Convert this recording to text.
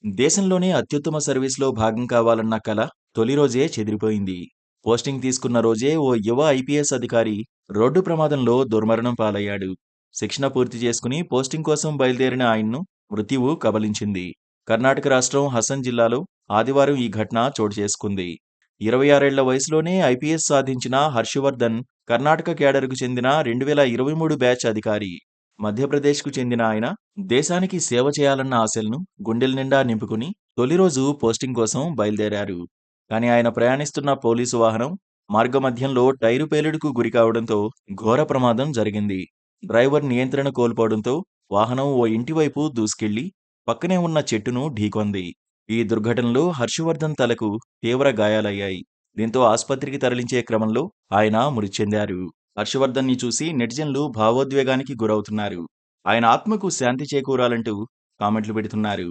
దేశంలోనే అత్యుత్తమ సర్వీస్‌లో భాగం కావాలన్న కల తొలి రోజే చెదిరిపోయింది. పోస్టింగ్ తీసుకున్న రోజే ఓ యువ ఐపీఎస్ అధికారి రోడ్డు ప్రమాదంలో దుర్మరణం పాలయ్యాడు. శిక్షణ పూర్తి చేసుకుని పోస్టింగ్ కోసం బయలుదేరిన ఆయన్ను మృత్యువు కబళించింది. కర్ణాటక రాష్ట్రం హసన్ జిల్లాలో ఆదివారం ఈ ఘటన చోటు చేసుకుంది. 26 ఏళ్ల వయసులోనే ఐపీఎస్ సాధించిన హర్షవర్ధన్ కర్ణాటక క్యాడర్‌కు చెందిన 2023 బ్యాచ్ అధికారి. మధ్యప్రదేశ్‌కు చెందిన ఆయన దేశానికి సేవ చేయాలన్న ఆశలను గుండెల నిండా నింపుకుని తొలి రోజు పోస్టింగ్ కోసం బయలుదేరారు. కానీ ఆయన ప్రయాణిస్తున్న పోలీసు వాహనం మార్గమధ్యంలో టైరు పేలుడుకు గురి కావడంతో ఘోర ప్రమాదం జరిగింది. డ్రైవర్ నియంత్రణ కోల్పోవడంతో వాహనం ఓ ఇంటి వైపు దూసుకెళ్లి పక్కనే ఉన్న చెట్టును ఢీకొంది. ఈ దుర్ఘటనలో హర్షవర్ధన్ తలకు తీవ్ర గాయాలయ్యాయి. దీంతో ఆసుపత్రికి తరలించే క్రమంలో ఆయన మృతి చెందారు. హర్షవర్ధన్ని చూసి నెటిజన్లు భావోద్వేగానికి గురవుతున్నారు. ఆయన ఆత్మకు శాంతి చేకూరాలంటూ కామెంట్లు పెడుతున్నారు.